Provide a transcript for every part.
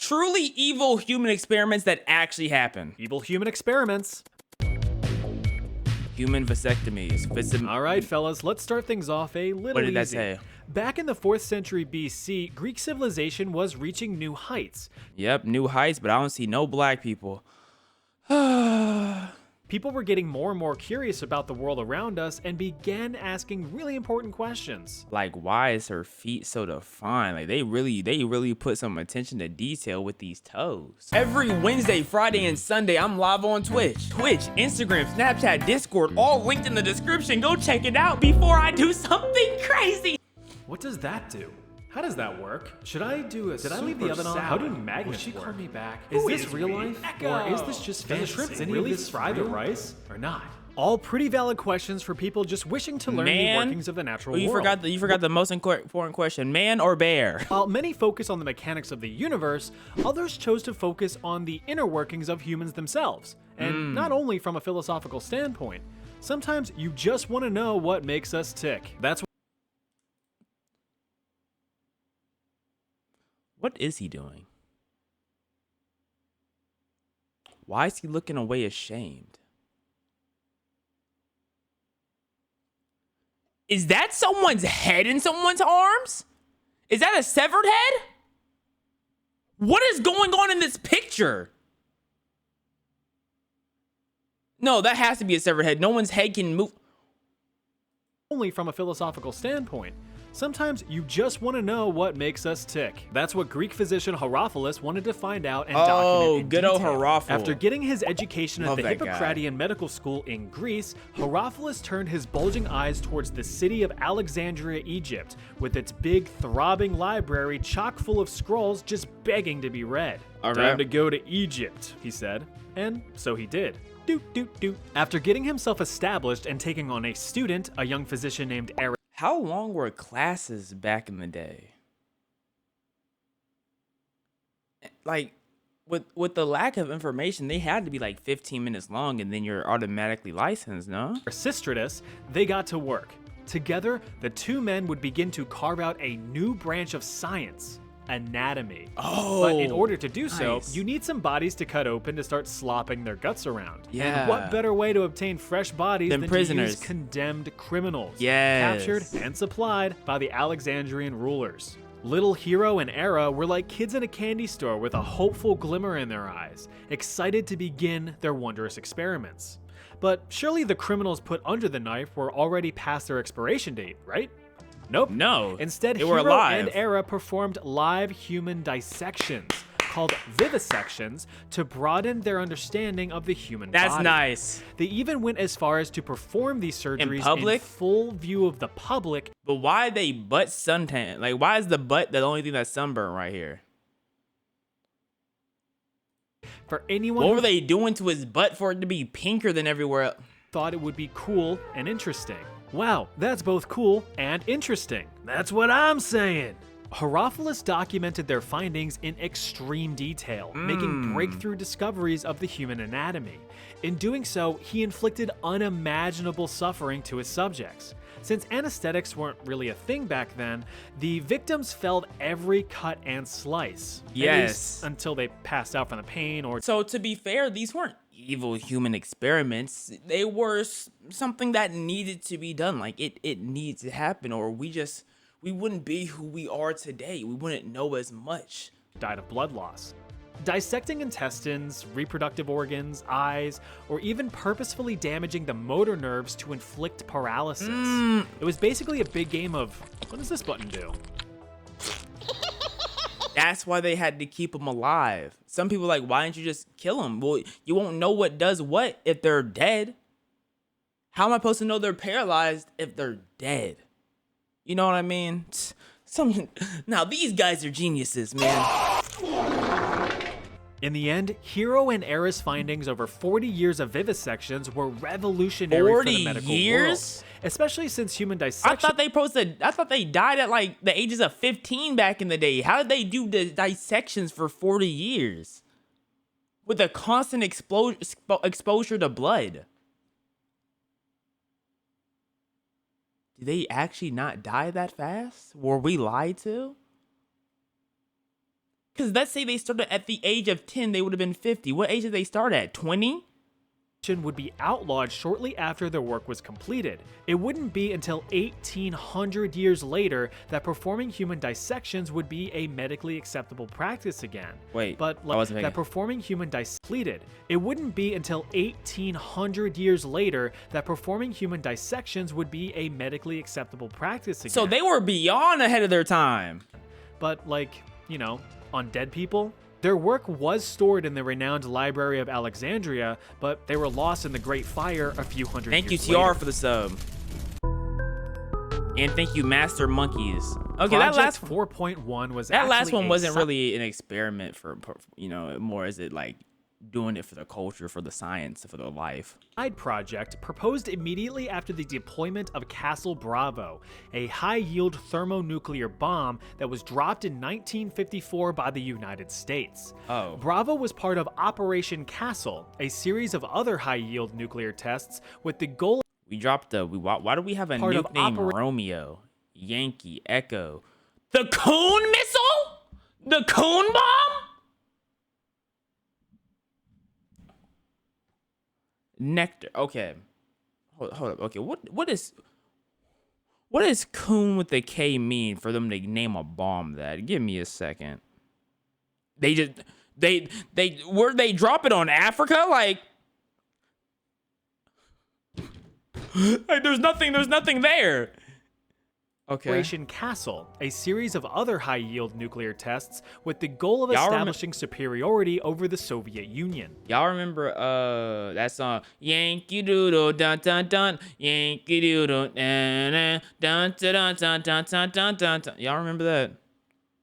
truly evil human experiments that actually happen. Evil human experiments. Human vasectomies. All right, fellas, let's start things off a little What did that easy. say? Back in the 4th century BC, Greek civilization was reaching new heights. Yep, new heights, but I don't see no black people. People were getting more and more curious about the world around us and began asking really important questions. Like, why is her feet so defined? Like, they really put some attention to detail with these toes. Every Wednesday, Friday, and Sunday, I'm live on Twitch, Instagram, Snapchat, Discord, all linked in the description. Go check it out before I do something crazy. What does that do? How does that work? Should I do a Did I leave the oven on? How do magnets She work? called me back. Is this real life? Or is this just fantasy? shrimps Really fry the rice? Or not? All pretty valid questions for people just wishing to learn the workings of the natural world. You forgot the most important question. Man or bear? While many focus on the mechanics of the universe, others chose to focus on the inner workings of humans themselves. And not only from a philosophical standpoint. Sometimes you just want to know what makes us tick. That's What is he doing? Why is he looking away ashamed? Is that someone's head in someone's arms? Is that a severed head? What is going on in this picture? No, that has to be a severed head. No one's head can move. only from a philosophical standpoint. Sometimes you just want to know what makes us tick. That's what Greek physician Herophilus wanted to find out and document in good old detail. Herophil. After getting his education at Love the that guy. Hippocratean medical school in Greece, Herophilus turned his bulging eyes towards the city of Alexandria, Egypt, with its big, throbbing library chock full of scrolls just begging to be read. All Time right. to go to Egypt, he said. And so he did. Doot, doot, doot. After getting himself established and taking on a student, a young physician named How long were classes back in the day? Like, with the lack of information, they had to be like 15 minutes long, and then you're automatically licensed, no? Erasistratus, they got to work. Together, the two men would begin to carve out a new branch of science, anatomy. Oh, But in order to do so, nice. you need some bodies to cut open to start slopping their guts around. Yeah. And what better way to obtain fresh bodies Than than prisoners. to use condemned criminals? Yes. Captured and supplied by the Alexandrian rulers. Little Hero and Era were like kids in a candy store with a hopeful glimmer in their eyes, excited to begin their wondrous experiments. But surely the criminals put under the knife were already past their expiration date, right? Nope. No, Instead, they were Hero alive. and Era performed live human dissections, called vivisections, to broaden their understanding of the human That's body. nice. They even went as far as to perform these surgeries public? in full view of the public. But why they butt suntan? Like, why is the butt the only thing that's sunburned right here? For anyone What who were they doing to his butt for it to be pinker than everywhere else? thought it would be cool and interesting. Wow, that's both cool and interesting. That's what I'm saying. Herophilus documented their findings in extreme detail, making breakthrough discoveries of the human anatomy. In doing so, he inflicted unimaginable suffering to his subjects. Since anesthetics weren't really a thing back then, the victims felt every cut and slice. At Yes. least until they passed out from the pain or So to be fair, these weren't evil human experiments. They were something that needed to be done. Like it needs to happen, or we wouldn't be who we are today. We wouldn't know as much. died of blood loss. Dissecting intestines, reproductive organs, eyes, or even purposefully damaging the motor nerves to inflict paralysis. It was basically a big game of, what does this button do? That's why they had to keep them alive. Some people are like, why didn't you just kill them? Well, you won't know what does what if they're dead. How am I supposed to know they're paralyzed if they're dead? You know what I mean? Now these guys are geniuses, man. In the end, Hero and Era's findings over 40 years of vivisections were revolutionary for the 40 medical years? world. Especially since human I dissection thought they died at like the ages of 15 back in the day. How did they do the dissections for 40 years? With a constant exposure to blood. Did they actually not die that fast? Were we lied to? Because let's say they started at the age of 10, they would have been 50. What age did they start at? 20? Would be outlawed shortly after their work was completed. It wouldn't be until 1800 years later that performing human dissections would be a medically acceptable practice again. Wait, but I wasn't that thinking. performing human dissected. It wouldn't be until 1800 years later that performing human dissections would be a medically acceptable practice again. So they were beyond ahead of their time. But like, you know, on dead people? Their work was stored in the renowned Library of Alexandria, but they were lost in the Great Fire a few hundred Thank you, years TR, later. for the sub. And thank you, Master Monkeys. Okay, Project that last 4.1 was that last actually one a wasn't really an experiment for, you know, more as it like doing it for the culture, for the science, for the life. side project proposed immediately after the deployment of Castle Bravo, a high-yield thermonuclear bomb that was dropped in 1954 by the United States. Oh. Bravo was part of Operation Castle, a series of other high-yield nuclear tests with the goal We dropped the. Why do we have a Part of nuke named Opera- Romeo, Yankee, Echo, the Coon missile, the Coon bomb? Nectar. Okay. Hold up. Okay. What does coon with the K mean for them to name a bomb that? Give me a second. They just where they drop it on Africa? Like there's nothing there. Okay. Operation Castle, a series of other high-yield nuclear tests with the goal of Y'all establishing superiority over the Soviet Union. Y'all remember that song Yankee Doodle dun dun dun Yankee Doodle dun dun dun dun dun dun dun dun dun. Y'all remember that?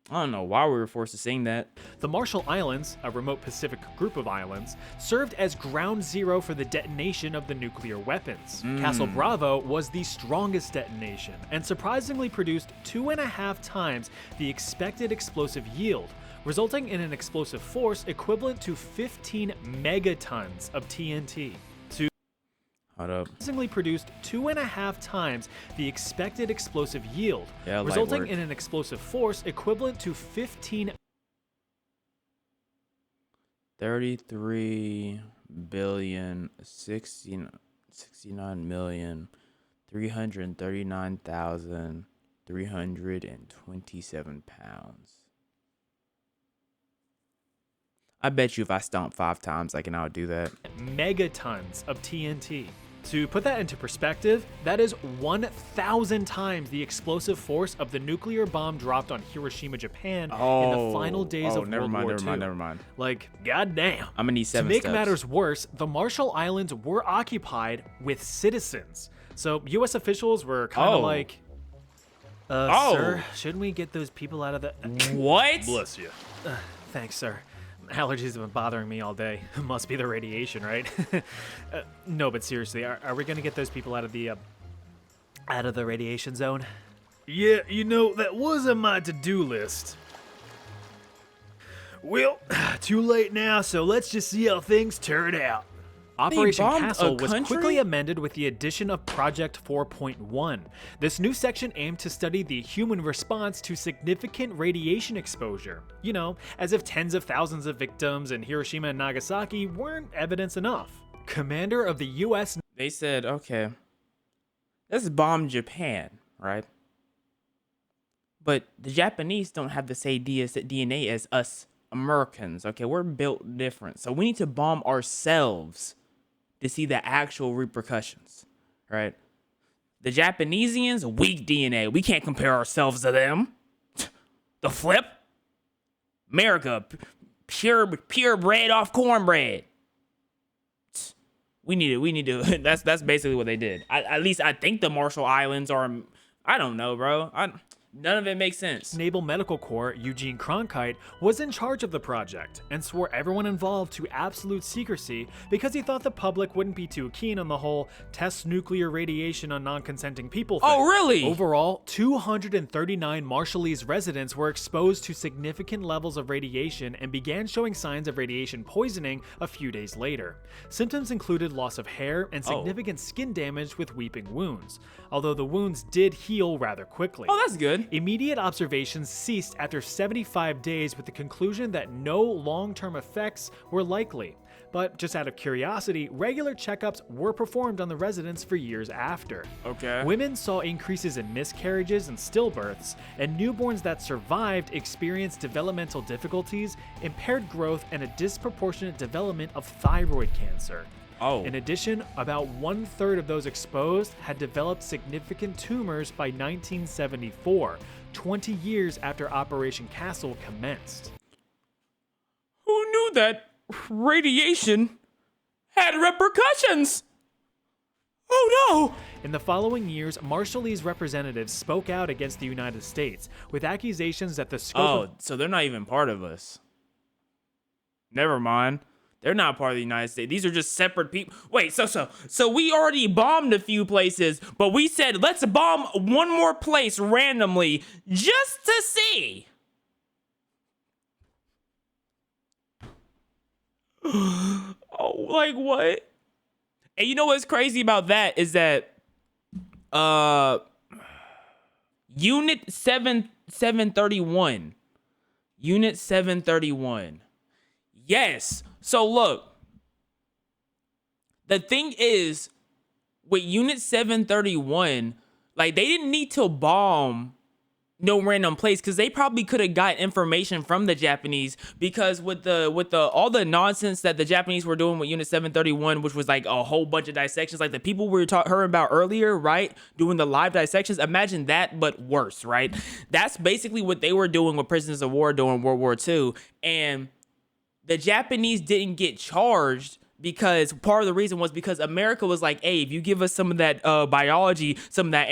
I don't know why we were forced to sing that. The Marshall Islands, a remote Pacific group of islands, served as ground zero for the detonation of the nuclear weapons. Castle Bravo was the strongest detonation and surprisingly produced 2.5 times the expected explosive yield, resulting in an explosive force equivalent to 15 megatons of TNT. Hold up. Surprisingly produced 2.5 times the expected explosive yield, Yeah, light resulting work. in an explosive force equivalent to 15 $33 billion 69,339,327 pounds. I bet you if I stomp 5 times, I can outdo that. megatons of TNT. To put that into perspective, that is 1,000 times the explosive force of the nuclear bomb dropped on Hiroshima, Japan in the final days of World War II. Never mind. Like, goddamn. I'm gonna need 7 To make steps. matters worse, the Marshall Islands were occupied with citizens. So U.S. officials were kind of Oh. like, Oh. sir, shouldn't we get those people out of the... What? Bless you. Thanks, sir. Allergies have been bothering me all day. Must be the radiation, right? No, but seriously, are we gonna get those people out of the radiation zone? Yeah, you know, that was on my to-do list. Well, too late now, so let's just see how things turn out. Operation bombed a Castle was country? quickly amended with the addition of Project 4.1. This new section aimed to study the human response to significant radiation exposure. You know, as if tens of thousands of victims in Hiroshima and Nagasaki weren't evidence enough. Commander of the U.S. They said, okay, let's bomb Japan, right? But the Japanese don't have the same DNA as us Americans, okay? We're built different. So we need to bomb ourselves to see the actual repercussions, right? The Japaneseians, weak DNA. We can't compare ourselves to them. The flip? America, pure bread off cornbread. We need to. That's basically what they did. At least I think the Marshall Islands are. I don't know, bro. None of it makes sense. Naval Medical Corps, Eugene Cronkite, was in charge of the project and swore everyone involved to absolute secrecy because he thought the public wouldn't be too keen on the whole test nuclear radiation on non-consenting people thing. Oh, really? Overall, 239 Marshallese residents were exposed to significant levels of radiation and began showing signs of radiation poisoning a few days later. Symptoms included loss of hair and significant skin damage with weeping wounds, although the wounds did heal rather quickly. Oh, that's good. Immediate observations ceased after 75 days with the conclusion that no long-term effects were likely. But just out of curiosity, regular checkups were performed on the residents for years after. Okay. Women saw increases in miscarriages and stillbirths, and newborns that survived experienced developmental difficulties, impaired growth, and a disproportionate development of thyroid cancer. Oh. In addition, about 1/3 of those exposed had developed significant tumors by 1974, 20 years after Operation Castle commenced. Who knew that radiation had repercussions? Oh no! In the following years, Marshallese representatives spoke out against the United States with accusations that the scope of So they're not even part of us. Never mind. They're not part of the United States. These are just separate people. Wait, so we already bombed a few places, but we said let's bomb one more place randomly just to see. Oh, like what? And you know what's crazy about that is that Unit 731. Unit 731. Yes. So look, the thing is, with Unit 731, like they didn't need to bomb no random place because they probably could have got information from the Japanese, because with the all the nonsense that the Japanese were doing with Unit 731, which was like a whole bunch of dissections, like the people we were heard about earlier, right? Doing the live dissections. Imagine that, but worse, right? That's basically what they were doing with prisoners of war during World War II. And the Japanese didn't get charged because part of the reason was because America was like, hey, if you give us some of that biology, some of that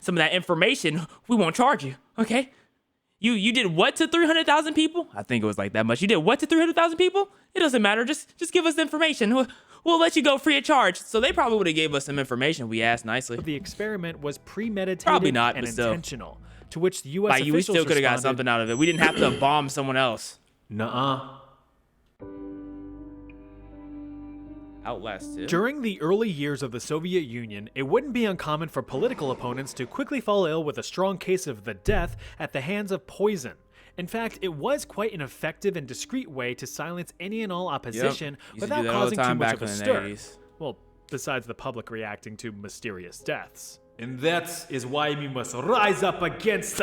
some of that information, we won't charge you. Okay? You did what to 300,000 people? I think it was like that much. You did what to 300,000 people? It doesn't matter. Just give us the information. We'll let you go free of charge. So they probably would have gave us some information if we asked nicely. the experiment was premeditated Probably not, and but still. intentional. To which the U.S. Like, we officials still could have got responded, something out of it. We didn't have to bomb someone else. Nuh-uh. Outlasted. During the early years of the Soviet Union, it wouldn't be uncommon for political opponents to quickly fall ill with a strong case of the death at the hands of poison. In fact, it was quite an effective and discreet way to silence any and all opposition without causing too much of a stir. Well, besides the public reacting to mysterious deaths. And that is why we must rise up against...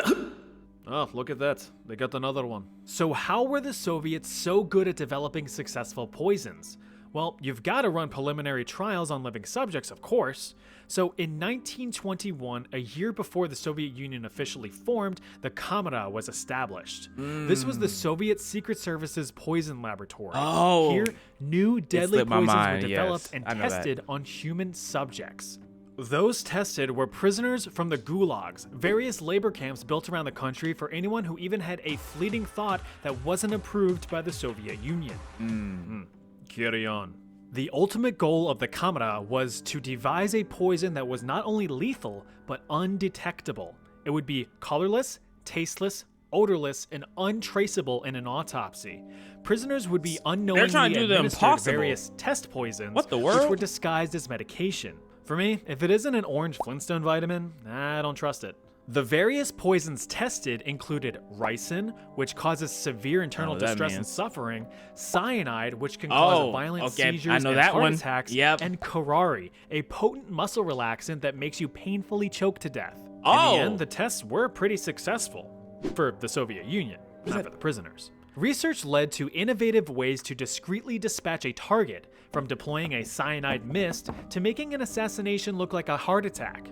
Oh, look at that. They got another one. So how were the Soviets so good at developing successful poisons? Well, you've got to run preliminary trials on living subjects, of course. So in 1921, a year before the Soviet Union officially formed, the Kamera was established. This was the Soviet Secret Service's poison laboratory. Oh. Here, new deadly poisons were developed yes. and I know that. tested on human subjects. Those tested were prisoners from the gulags, various labor camps built around the country for anyone who even had a fleeting thought that wasn't approved by the Soviet Union. Carry on. The ultimate goal of the Kamera was to devise a poison that was not only lethal, but undetectable. It would be colorless, tasteless, odorless, and untraceable in an autopsy. Prisoners would be unknowingly trying to do the administered impossible. various test poisons, What the which world? were disguised as medication. For me, if it isn't an orange Flintstone vitamin, I don't trust it. The various poisons tested included ricin, which causes severe internal that distress and means. suffering, cyanide, which can cause violent okay, seizures I know and that heart one. attacks, Yep. and curare, a potent muscle relaxant that makes you painfully choke to death. In Oh. the end, the tests were pretty successful for the Soviet Union, not for the prisoners. Research led to innovative ways to discreetly dispatch a target, from deploying a cyanide mist to making an assassination look like a heart attack.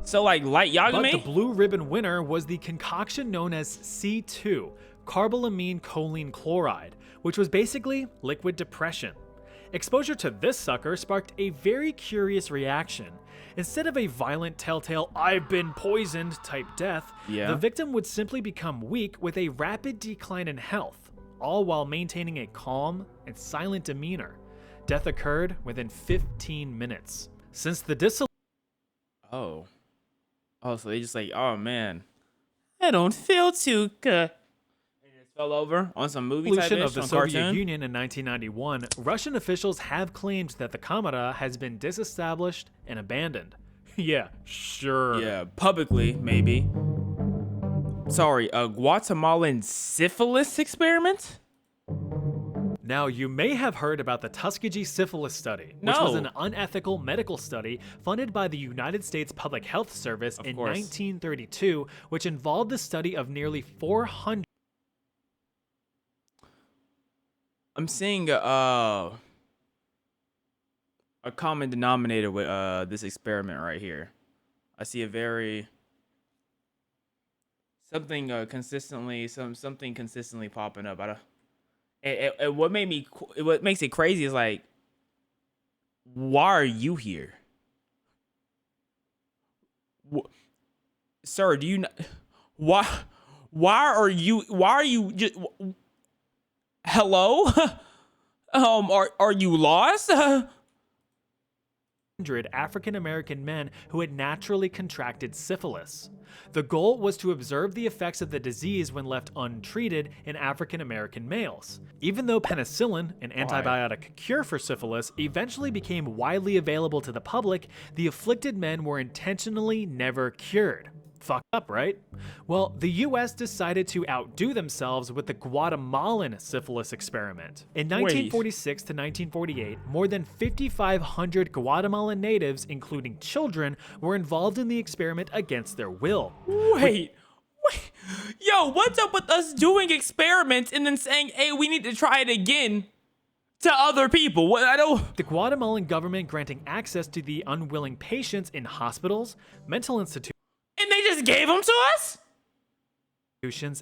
So like light But the Yagami? blue ribbon winner was the concoction known as C2, carbolamine choline chloride, which was basically liquid depression. Exposure to this sucker sparked a very curious reaction. Instead of a violent telltale "I've been poisoned" type death, Yeah. the victim would simply become weak with a rapid decline in health, all while maintaining a calm and silent demeanor. Death occurred within 15 minutes. Since the Oh, so they just like, oh man, I don't feel too good. And it just fell over on some movie type dissolution ish of the on Soviet cartoon. Union in 1991, Russian officials have claimed that the Kamera has been disestablished and abandoned. Yeah, sure. Yeah, publicly, maybe. Sorry, a Guatemalan syphilis experiment? Now, you may have heard about the Tuskegee syphilis study, which was No. an unethical medical study funded by the United States Public Health Service in course. 1932, which involved the study of nearly 400. I'm seeing a common denominator with this experiment right here. I see a very something consistently popping up. I don't. What makes it crazy is like, why are you here, sir? Do you not? Why are you just? Hello? Are you lost? African American men who had naturally contracted syphilis. The goal was to observe the effects of the disease when left untreated in African American males. Even though penicillin, an antibiotic cure for syphilis, eventually became widely available to the public, the afflicted men were intentionally never cured. Fucked up, right? Well, the US decided to outdo themselves with the Guatemalan syphilis experiment. In 1946 to 1948, more than 5,500 Guatemalan natives, including children, were involved in the experiment against their will. Wait. Yo, what's up with us doing experiments and then saying, hey, we need to try it again to other people? What? I don't. The Guatemalan government granting access to the unwilling patients in hospitals, mental institutions, And they just gave them to us?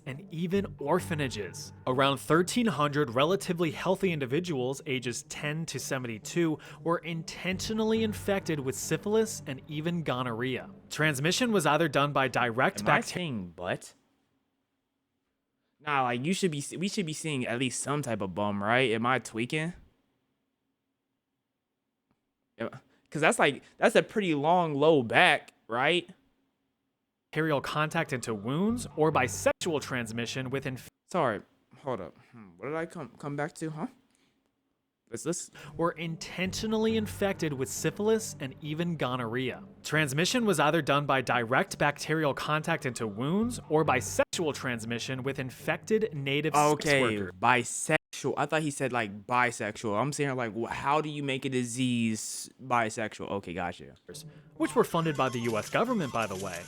and even orphanages. Around 1,300 relatively healthy individuals ages 10 to 72 were intentionally infected with syphilis and even gonorrhea. Transmission was either done by direct bacteria. But nah, like we should be seeing at least some type of bum, right? Am I tweaking? Because that's a pretty long low back, right? Bacterial contact into wounds, or by sexual transmission with Sorry, hold up. What did I come back to, huh? Let's were intentionally infected with syphilis and even gonorrhea. Transmission was either done by direct bacterial contact into wounds or by sexual transmission with infected native sex workers. Bisexual. I thought he said like bisexual. I'm saying like, how do you make a disease bisexual? Okay, gotcha. Which were funded by the US government, by the way.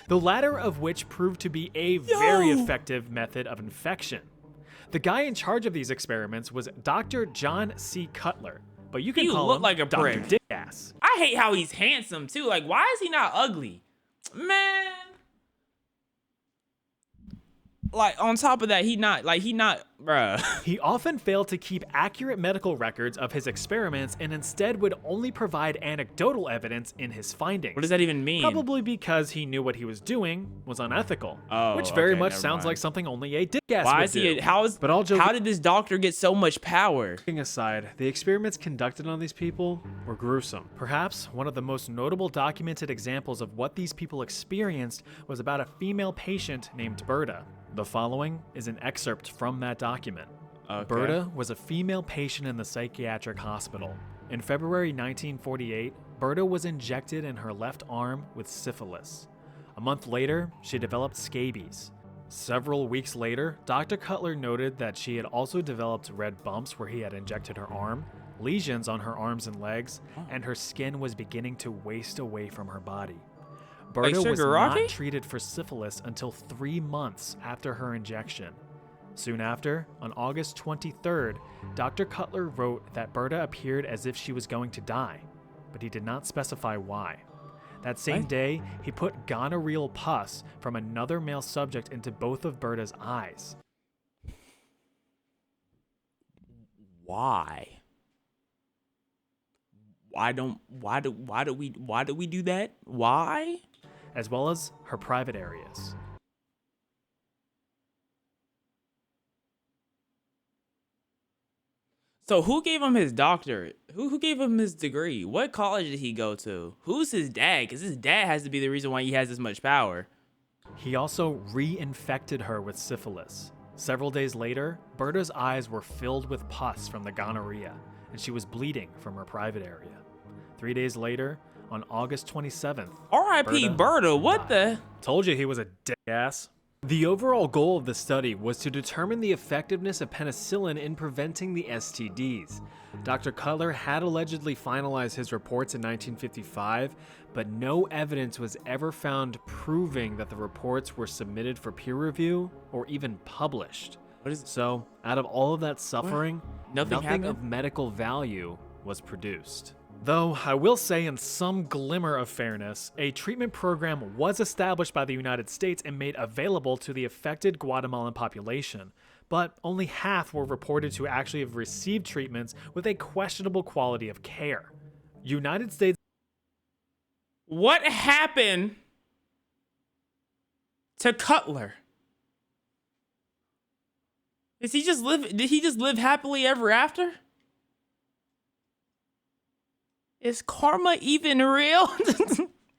The latter of which proved to be a very effective method of infection. The guy in charge of these experiments was Dr. John C. Cutler, but you can call him like a Dr. prick. Dickass. I hate how he's handsome too. Like, why is he not ugly? Man. Like, on top of that, he not, bruh. He often failed to keep accurate medical records of his experiments and instead would only provide anecdotal evidence in his findings. What does that even mean? Probably because he knew what he was doing was unethical, Oh, which very okay, much never sounds mind. like something only a dickass Why would is do. he? But all joking how did this doctor get so much power? aside, the experiments conducted on these people were gruesome. Perhaps one of the most notable documented examples of what these people experienced was about a female patient named Berta. The following is an excerpt from that document. Okay. Berta was a female patient in the psychiatric hospital. In February 1948, Berta was injected in her left arm with syphilis. A month later, she developed scabies. Several weeks later, Dr. Cutler noted that she had also developed red bumps where he had injected her arm, lesions on her arms and legs, and her skin was beginning to waste away from her body. Berta was not treated for syphilis until 3 months after her injection. Soon after, on August 23rd, Dr. Cutler wrote that Berta appeared as if she was going to die, but he did not specify why. That same day, he put gonorrheal pus from another male subject into both of Berta's eyes. Why? Why do we do that? Why? As well as her private areas. So who gave him his doctorate? Who gave him his degree? What college did he go to? Who's his dad? Because his dad has to be the reason why he has this much power. He also reinfected her with syphilis. Several days later, Berta's eyes were filled with pus from the gonorrhea, and she was bleeding from her private area. 3 days later, on August 27th. R.I.P. Berta, what the? Told you he was a dick ass. The overall goal of the study was to determine the effectiveness of penicillin in preventing the STDs. Dr. Cutler had allegedly finalized his reports in 1955, but no evidence was ever found proving that the reports were submitted for peer review or even published. So, out of all of that suffering, nothing of medical value was produced. Though, I will say in some glimmer of fairness, a treatment program was established by the United States and made available to the affected Guatemalan population, but only half were reported to actually have received treatments with a questionable quality of care. United States. What happened to Cutler? Did he just live happily ever after? Is karma even real?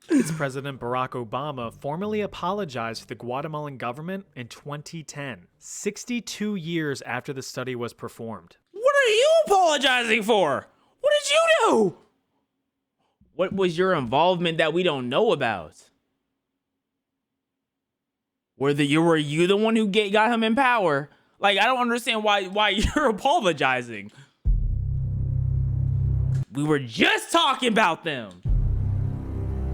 Its President Barack Obama formally apologized to the Guatemalan government in 2010, 62 years after the study was performed. What are you apologizing for? What did you do? What was your involvement that we don't know about? Were you the one who got him in power? Like, I don't understand why you're apologizing. We were just talking about them.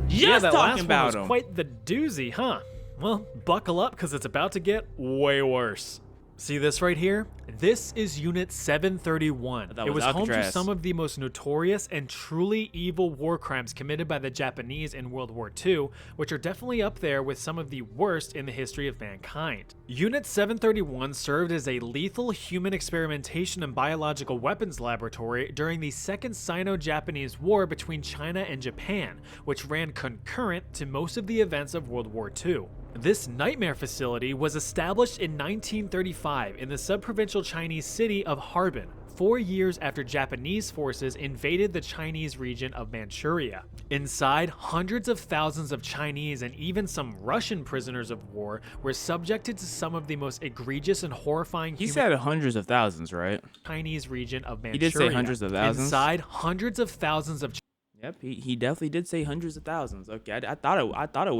Just that talking last about one them. was quite the doozy, huh? Well, buckle up because it's about to get way worse. See this right here? This is Unit 731. It was home to some of the most notorious and truly evil war crimes committed by the Japanese in World War II, which are definitely up there with some of the worst in the history of mankind. Unit 731 served as a lethal human experimentation and biological weapons laboratory during the Second Sino-Japanese War between China and Japan, which ran concurrent to most of the events of World War II. This nightmare facility was established in 1935 in the sub-provincial Chinese city of Harbin, 4 years after Japanese forces invaded the Chinese region of Manchuria. Inside, hundreds of thousands of Chinese and even some Russian prisoners of war were subjected to some of the most egregious and horrifying He said hundreds of thousands, right? Chinese region of Manchuria. He did say hundreds of thousands. Inside, hundreds of thousands of. Yep, he definitely did say hundreds of thousands. Okay, I thought it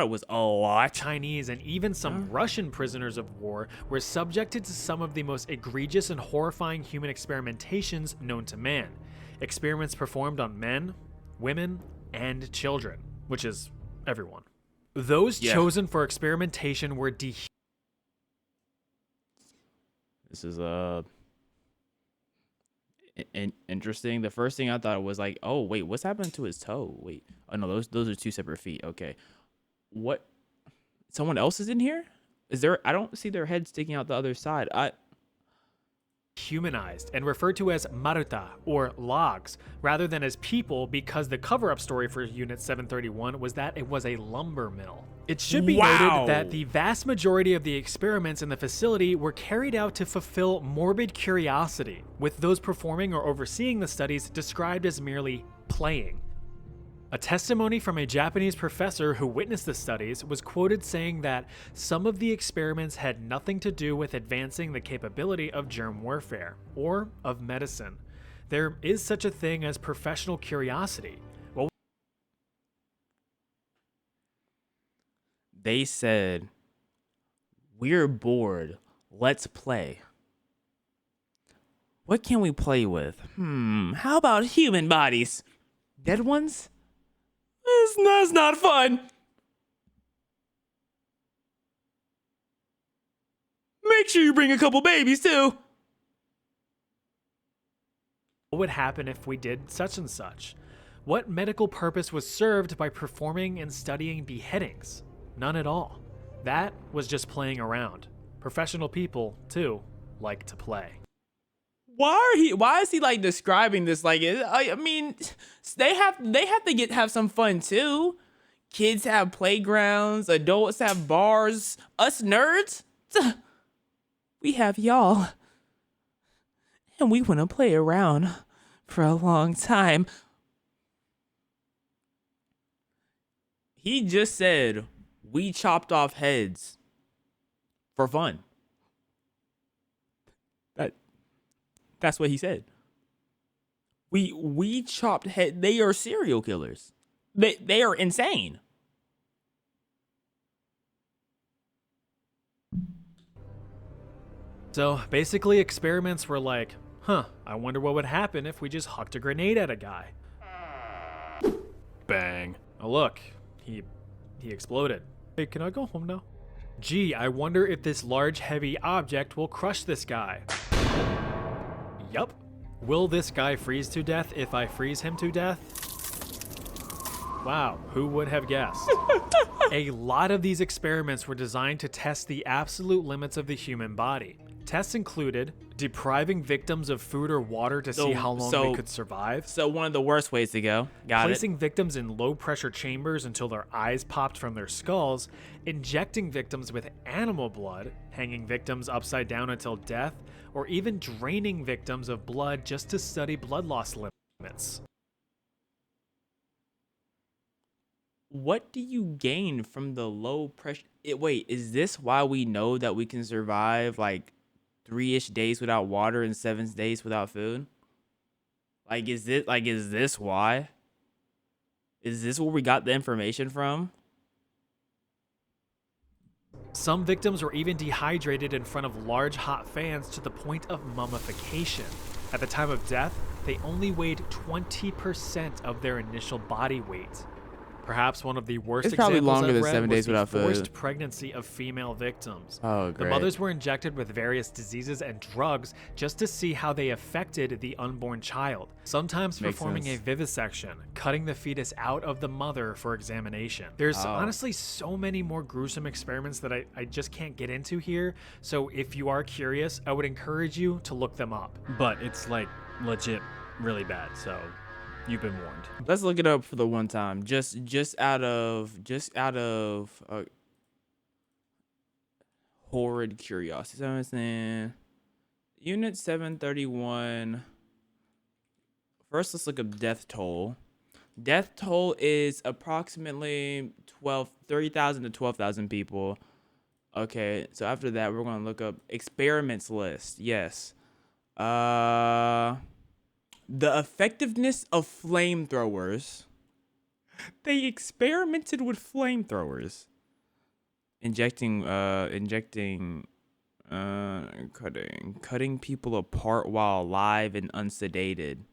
was a lot. Chinese and even some Russian prisoners of war were subjected to some of the most egregious and horrifying human experimentations known to man. Experiments performed on men, women, and children, which is everyone. Those chosen for experimentation were This is interesting. The first thing I thought was like, oh wait, what's happening to his toe? Wait, oh no, those are two separate feet. Okay. What? Someone else is in here? Is there? I don't see their head sticking out the other side. Humanized and referred to as maruta, or logs, rather than as people, because the cover-up story for Unit 731 was that it was a lumber mill. It should be noted that the vast majority of the experiments in the facility were carried out to fulfill morbid curiosity, with those performing or overseeing the studies described as merely playing. A testimony from a Japanese professor who witnessed the studies was quoted saying that some of the experiments had nothing to do with advancing the capability of germ warfare or of medicine. There is such a thing as professional curiosity. They said, "We're bored. Let's play. What can we play with? How about human bodies? Dead ones? That's not fun. Make sure you bring a couple babies too." What would happen if we did such and such? What medical purpose was served by performing and studying beheadings? None at all. That was just playing around. Professional people, too, like to play. Why is he like describing this like it? I mean, they have to have some fun too. Kids have playgrounds, adults have bars. Us nerds, we have y'all, and we want to play around for a long time. He just said we chopped off heads for fun. That's what he said. We chopped head. They are serial killers. They are insane. So basically, experiments were like, I wonder what would happen if we just hucked a grenade at a guy. Bang. Oh, look, he exploded. Hey, can I go home now? Gee, I wonder if this large, heavy object will crush this guy. Yup. Will this guy freeze to death if I freeze him to death? Wow, who would have guessed? A lot of these experiments were designed to test the absolute limits of the human body. Tests included depriving victims of food or water to see how long they could survive. So one of the worst ways to go. Placing victims in low-pressure chambers until their eyes popped from their skulls, injecting victims with animal blood, hanging victims upside down until death, or even draining victims of blood just to study blood loss limits. What do you gain from the low pressure? Wait, is this why we know that we can survive like 3-ish days without water and 7 days without food? Is this why? Is this where we got the information from? Some victims were even dehydrated in front of large hot fans to the point of mummification. At the time of death, they only weighed 20% of their initial body weight. Perhaps one of the worst It's probably examples longer I've than read 7 was days the without food. forced pregnancy of female victims. Oh, The great. mothers were injected with various diseases and drugs just to see how they affected the unborn child, sometimes Makes performing sense. a vivisection, cutting the fetus out of the mother for examination. There's honestly so many more gruesome experiments that I just can't get into here, so if you are curious, I would encourage you to look them up. But it's like legit really bad, so you've been warned. Let's look it up for the one time. Just out of horrid curiosity. So I'm saying Unit 731. First, let's look up death toll. Death toll is approximately 30,000 to 12,000 people. Okay, so after that, we're gonna look up experiments list. Yes. The effectiveness of flamethrowers. They experimented with flamethrowers. Cutting people apart while alive and unsedated.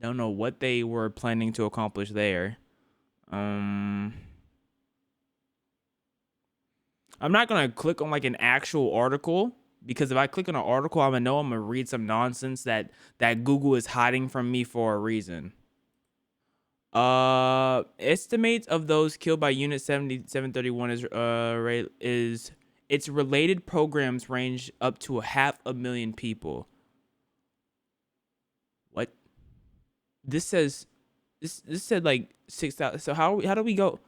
Don't know what they were planning to accomplish there. I'm not gonna click on like an actual article, because if I click on an article, I'm gonna read some nonsense that Google is hiding from me for a reason. Estimates of those killed by Unit 731 is its related programs range up to 500,000 people. What? This said like 6,000. So how do we go?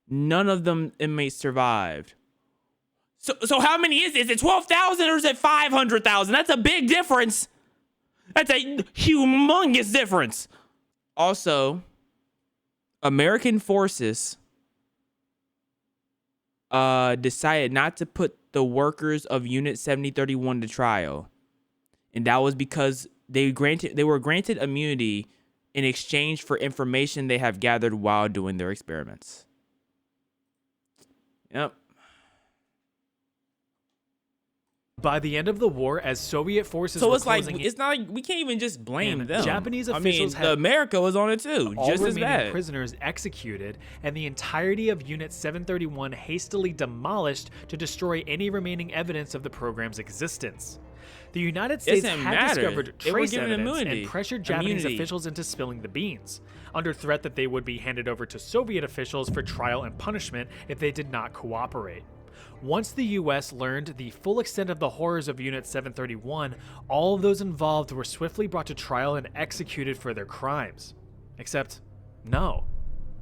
None of them inmates survived. So how many is it? Is it 12,000 or is it 500,000? That's a big difference. That's a humongous difference. Also, American forces decided not to put the workers of Unit 7031 to trial. And that was because they were granted immunity in exchange for information they have gathered while doing their experiments. Yep. By the end of the war, as Soviet forces So were it's like, closing it's not like we can't even just blame And them. Japanese officials had America was on it too, all just as remaining bad. prisoners executed, and the entirety of Unit 731 hastily demolished to destroy any remaining evidence of the program's existence. The United States Doesn't had matter. discovered They were trace given evidence immunity. and pressured Japanese Immunity. officials into spilling the beans, under threat that they would be handed over to Soviet officials for trial and punishment if they did not cooperate. Once the US learned the full extent of the horrors of Unit 731, all of those involved were swiftly brought to trial and executed for their crimes. Except, no,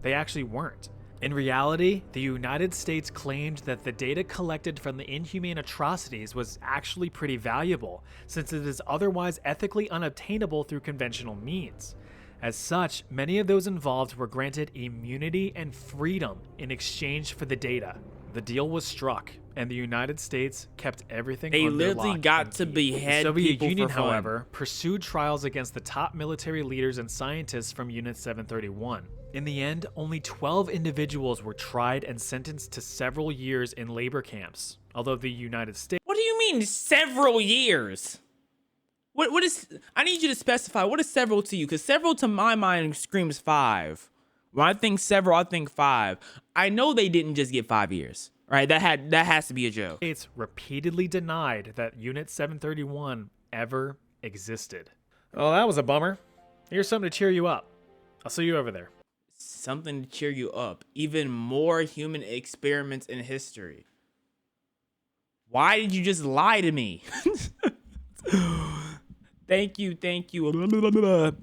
they actually weren't. In reality, the United States claimed that the data collected from the inhumane atrocities was actually pretty valuable, since it is otherwise ethically unobtainable through conventional means. As such, many of those involved were granted immunity and freedom in exchange for the data. The deal was struck, and the United States kept everything They under literally lock got and to key. behead The Soviet people Union, for fun. however, pursued trials against the top military leaders and scientists from Unit 731. In the end, only 12 individuals were tried and sentenced to several years in labor camps, although the United States What do you mean several years? What is, I need you to specify, what is several to you? Because several to my mind screams 5. When I think several, I think 5. I know they didn't just get 5 years, right? That has to be a joke. repeatedly denied that Unit 731 ever existed. Oh, that was a bummer. Here's something to cheer you up. I'll see you over there. Something to cheer you up. Even more human experiments in history. Why did you just lie to me? Thank you.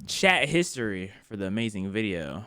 Chat History for the amazing video.